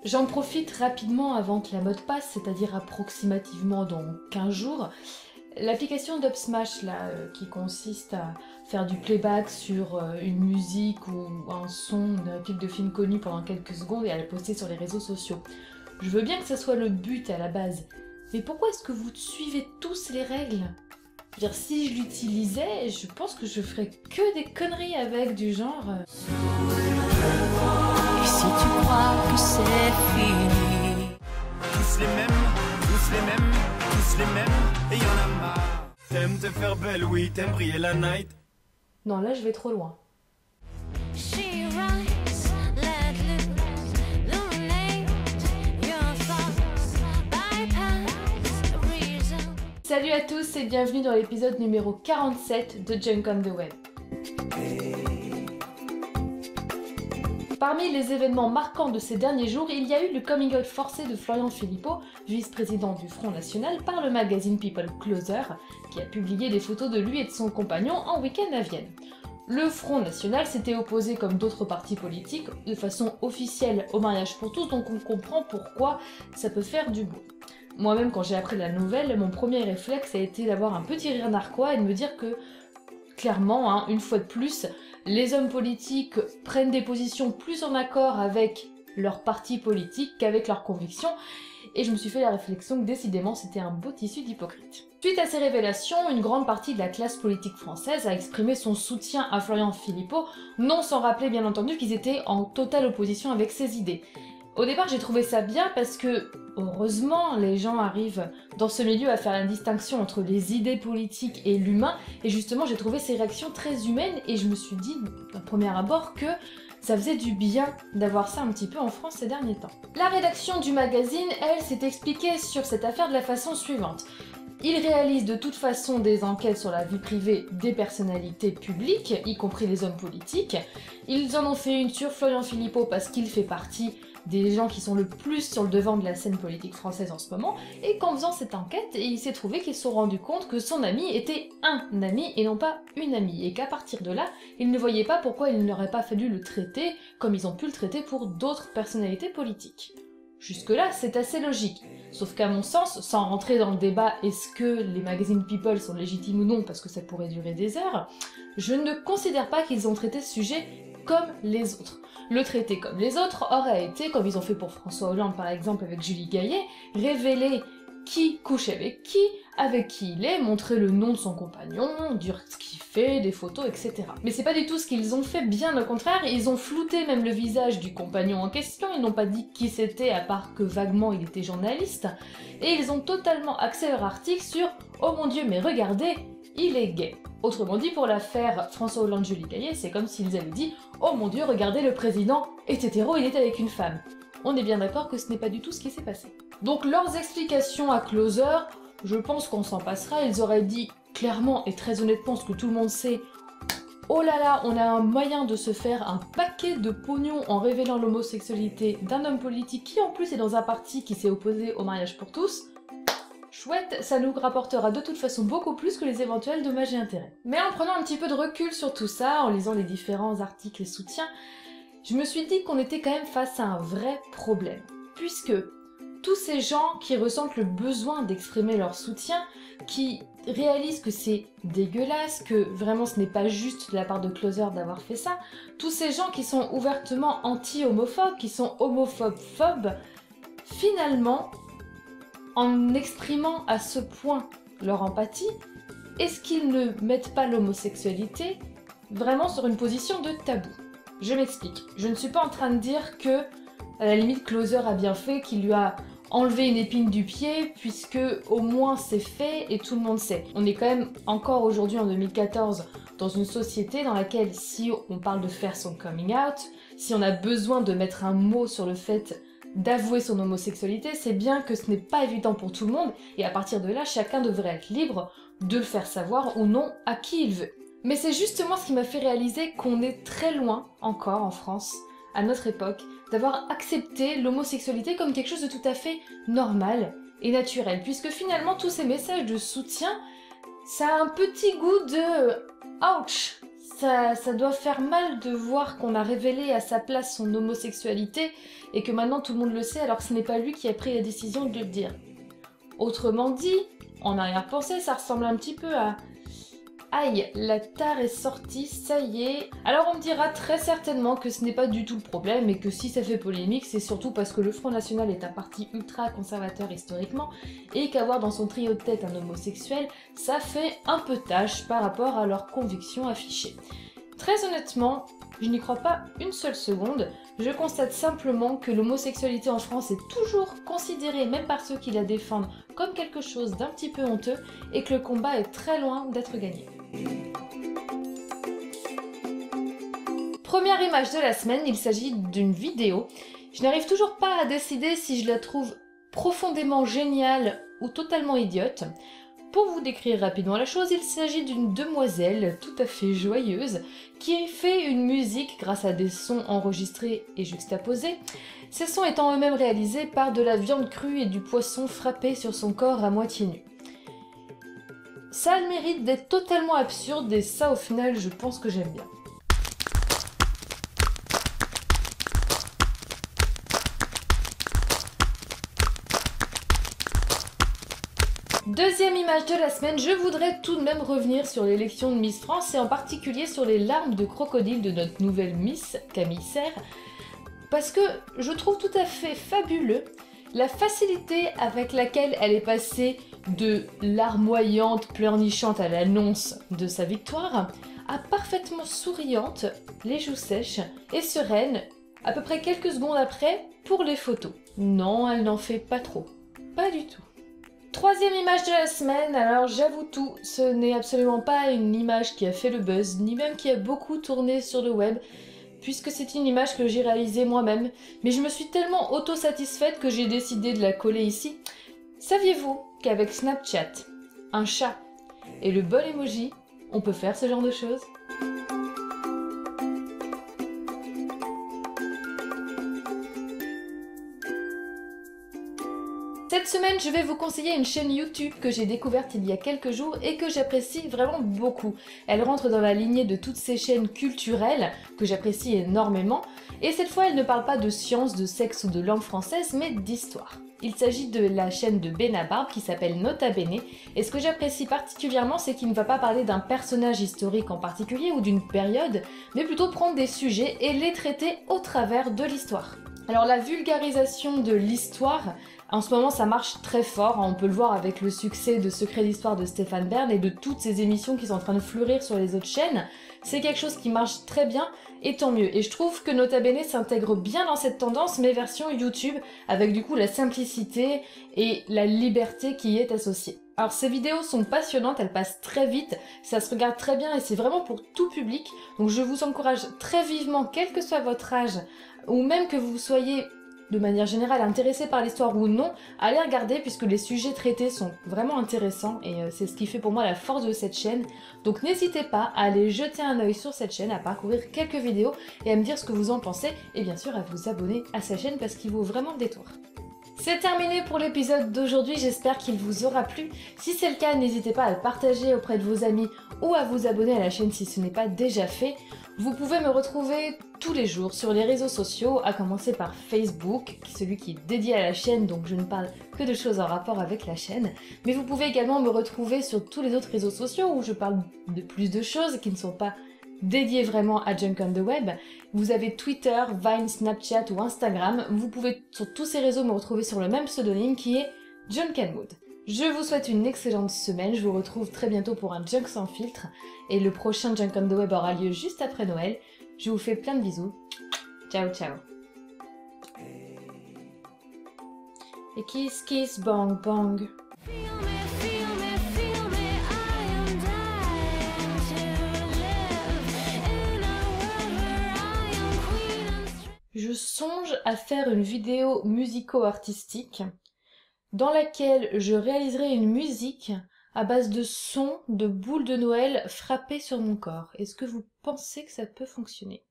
J'en profite rapidement avant que la mode passe, c'est-à-dire approximativement dans 15 jours. L'application Dubsmash là, qui consiste à faire du playback sur une musique ou un son d'un clip de film connu pendant quelques secondes et à le poster sur les réseaux sociaux. Je veux bien que ce soit le but à la base, mais pourquoi est-ce que vous suivez tous les règles ? Je veux dire, si je l'utilisais, je pense que je ferais que des conneries avec du genre... Et si tu crois que c'est fini, tous les mêmes, tous les mêmes, tous les mêmes, et y'en a marre. T'aimes te faire belle, oui, t'aimes briller la night. Non, là je vais trop loin. she runs, let loose, illuminate your thoughts, bypass the reason. Salut à tous et bienvenue dans l'épisode numéro 47 de Junk on the Web. Parmi les événements marquants de ces derniers jours, il y a eu le coming out forcé de Florian Philippot, vice-président du Front National, par le magazine People Closer, qui a publié des photos de lui et de son compagnon en week-end à Vienne. Le Front National s'était opposé, comme d'autres partis politiques, de façon officielle au mariage pour tous, donc on comprend pourquoi ça peut faire du bruit. Moi-même, quand j'ai appris la nouvelle, mon premier réflexe a été d'avoir un petit rire narquois et de me dire que, clairement, une fois de plus, les hommes politiques prennent des positions plus en accord avec leur parti politique qu'avec leurs convictions, et je me suis fait la réflexion que décidément c'était un beau tissu d'hypocrite. Suite à ces révélations, une grande partie de la classe politique française a exprimé son soutien à Florian Philippot, non sans rappeler bien entendu qu'ils étaient en totale opposition avec ses idées. Au départ, j'ai trouvé ça bien parce que, heureusement, les gens arrivent dans ce milieu à faire la distinction entre les idées politiques et l'humain, et justement, j'ai trouvé ces réactions très humaines, et je me suis dit, d'un premier abord, que ça faisait du bien d'avoir ça un petit peu en France ces derniers temps. La rédaction du magazine, elle, s'est expliquée sur cette affaire de la façon suivante. Ils réalisent de toute façon des enquêtes sur la vie privée des personnalités publiques, y compris les hommes politiques. Ils en ont fait une sur Florian Philippot parce qu'il fait partie des gens qui sont le plus sur le devant de la scène politique française en ce moment, et qu'en faisant cette enquête, il s'est trouvé qu'ils se sont rendus compte que son ami était un ami et non pas une amie, et qu'à partir de là, ils ne voyaient pas pourquoi il n'aurait pas fallu le traiter comme ils ont pu le traiter pour d'autres personnalités politiques. Jusque-là, c'est assez logique. Sauf qu'à mon sens, sans rentrer dans le débat est-ce que les magazines People sont légitimes ou non, parce que ça pourrait durer des heures, je ne considère pas qu'ils ont traité ce sujet comme les autres. Le traiter comme les autres aurait été, comme ils ont fait pour François Hollande par exemple avec Julie Gaillet, révéler qui couche avec qui il est, montrer le nom de son compagnon, dire ce qu'il fait, des photos, etc. Mais c'est pas du tout ce qu'ils ont fait, bien au contraire, ils ont flouté même le visage du compagnon en question, ils n'ont pas dit qui c'était à part que vaguement il était journaliste, et ils ont totalement axé leur article sur « Oh mon dieu, mais regardez, il est gay ». Autrement dit, pour l'affaire François Hollande-Julie Gaillet, c'est comme s'ils avaient dit « Oh mon dieu, regardez, le président est hétéro, il est avec une femme ». On est bien d'accord que ce n'est pas du tout ce qui s'est passé. Donc leurs explications à Closer, je pense qu'on s'en passera, ils auraient dit clairement et très honnêtement ce que tout le monde sait. Oh là là, on a un moyen de se faire un paquet de pognon en révélant l'homosexualité d'un homme politique qui en plus est dans un parti qui s'est opposé au mariage pour tous. Chouette, ça nous rapportera de toute façon beaucoup plus que les éventuels dommages et intérêts. Mais en prenant un petit peu de recul sur tout ça, en lisant les différents articles et soutiens, je me suis dit qu'on était quand même face à un vrai problème. Puisque tous ces gens qui ressentent le besoin d'exprimer leur soutien, qui réalisent que c'est dégueulasse, que vraiment ce n'est pas juste de la part de Closer d'avoir fait ça, tous ces gens qui sont ouvertement anti-homophobes, qui sont homophobes-phobes, finalement, en exprimant à ce point leur empathie, est-ce qu'ils ne mettent pas l'homosexualité vraiment sur une position de tabou ? Je m'explique. Je ne suis pas en train de dire que, à la limite, Closer a bien fait, qu'il lui a enlevé une épine du pied, puisque au moins c'est fait et tout le monde sait. On est quand même encore aujourd'hui en 2014 dans une société dans laquelle si on parle de faire son coming out, si on a besoin de mettre un mot sur le fait d'avouer son homosexualité, c'est bien que ce n'est pas évident pour tout le monde, et à partir de là, chacun devrait être libre de le faire savoir ou non à qui il veut. Mais c'est justement ce qui m'a fait réaliser qu'on est très loin, encore en France, à notre époque, d'avoir accepté l'homosexualité comme quelque chose de tout à fait normal et naturel, puisque finalement tous ces messages de soutien, ça a un petit goût de « ouch ». ça doit faire mal de voir qu'on a révélé à sa place son homosexualité et que maintenant tout le monde le sait alors que ce n'est pas lui qui a pris la décision de le dire. Autrement dit, en arrière-pensée, ça ressemble un petit peu à aïe, la tare est sortie, ça y est. Alors on me dira très certainement que ce n'est pas du tout le problème et que si ça fait polémique, c'est surtout parce que le Front National est un parti ultra conservateur historiquement et qu'avoir dans son trio de tête un homosexuel, ça fait un peu tâche par rapport à leurs convictions affichées. Très honnêtement, je n'y crois pas une seule seconde, je constate simplement que l'homosexualité en France est toujours considérée, même par ceux qui la défendent, comme quelque chose d'un petit peu honteux et que le combat est très loin d'être gagné. Première image de la semaine, il s'agit d'une vidéo. Je n'arrive toujours pas à décider si je la trouve profondément géniale ou totalement idiote. Pour vous décrire rapidement la chose, il s'agit d'une demoiselle tout à fait joyeuse qui fait une musique grâce à des sons enregistrés et juxtaposés, ces sons étant eux-mêmes réalisés par de la viande crue et du poisson frappé sur son corps à moitié nu. Ça a le mérite d'être totalement absurde et ça au final je pense que j'aime bien. Deuxième image de la semaine, je voudrais tout de même revenir sur l'élection de Miss France et en particulier sur les larmes de crocodile de notre nouvelle Miss, Camille Serre, parce que je trouve tout à fait fabuleux la facilité avec laquelle elle est passée de larmoyante, pleurnichante à l'annonce de sa victoire, à parfaitement souriante, les joues sèches et sereine, à peu près quelques secondes après, pour les photos. Non, elle n'en fait pas trop. Pas du tout. Troisième image de la semaine, alors j'avoue tout, ce n'est absolument pas une image qui a fait le buzz, ni même qui a beaucoup tourné sur le web, puisque c'est une image que j'ai réalisée moi-même, mais je me suis tellement auto-satisfaite que j'ai décidé de la coller ici. Saviez-vous qu'avec Snapchat, un chat et le bon emoji, on peut faire ce genre de choses ? Cette semaine, je vais vous conseiller une chaîne YouTube que j'ai découverte il y a quelques jours et que j'apprécie vraiment beaucoup. Elle rentre dans la lignée de toutes ces chaînes culturelles que j'apprécie énormément. Et cette fois, elle ne parle pas de science, de sexe ou de langue française, mais d'histoire. Il s'agit de la chaîne de Benabarbe qui s'appelle Nota Bene. Et ce que j'apprécie particulièrement, c'est qu'il ne va pas parler d'un personnage historique en particulier ou d'une période, mais plutôt prendre des sujets et les traiter au travers de l'histoire. Alors la vulgarisation de l'histoire, en ce moment ça marche très fort, on peut le voir avec le succès de Secrets d'Histoire de Stéphane Bern et de toutes ces émissions qui sont en train de fleurir sur les autres chaînes. C'est quelque chose qui marche très bien et tant mieux. Et je trouve que Nota Bene s'intègre bien dans cette tendance, mais version YouTube, avec du coup la simplicité et la liberté qui y est associée. Alors ces vidéos sont passionnantes, elles passent très vite, ça se regarde très bien et c'est vraiment pour tout public. Donc je vous encourage très vivement, quel que soit votre âge, ou même que vous soyez de manière générale intéressé par l'histoire ou non, à les regarder puisque les sujets traités sont vraiment intéressants et c'est ce qui fait pour moi la force de cette chaîne. Donc n'hésitez pas à aller jeter un œil sur cette chaîne, à parcourir quelques vidéos et à me dire ce que vous en pensez et bien sûr à vous abonner à sa chaîne parce qu'il vaut vraiment le détour. C'est terminé pour l'épisode d'aujourd'hui, j'espère qu'il vous aura plu. Si c'est le cas, n'hésitez pas à le partager auprès de vos amis ou à vous abonner à la chaîne si ce n'est pas déjà fait. Vous pouvez me retrouver tous les jours sur les réseaux sociaux, à commencer par Facebook, celui qui est dédié à la chaîne, donc je ne parle que de choses en rapport avec la chaîne. Mais vous pouvez également me retrouver sur tous les autres réseaux sociaux où je parle de plus de choses qui ne sont pas dédiées vraiment à Junk on the Web. Vous avez Twitter, Vine, Snapchat ou Instagram. Vous pouvez sur tous ces réseaux me retrouver sur le même pseudonyme qui est Junk and Mood. Je vous souhaite une excellente semaine, je vous retrouve très bientôt pour un Junk sans filtre et le prochain Junk on the Web aura lieu juste après Noël. Je vous fais plein de bisous. Ciao ciao. Et kiss kiss bang bang. Je songe à faire une vidéo musico-artistique dans laquelle je réaliserai une musique à base de sons de boules de Noël frappées sur mon corps. Est-ce que vous pensez que ça peut fonctionner ?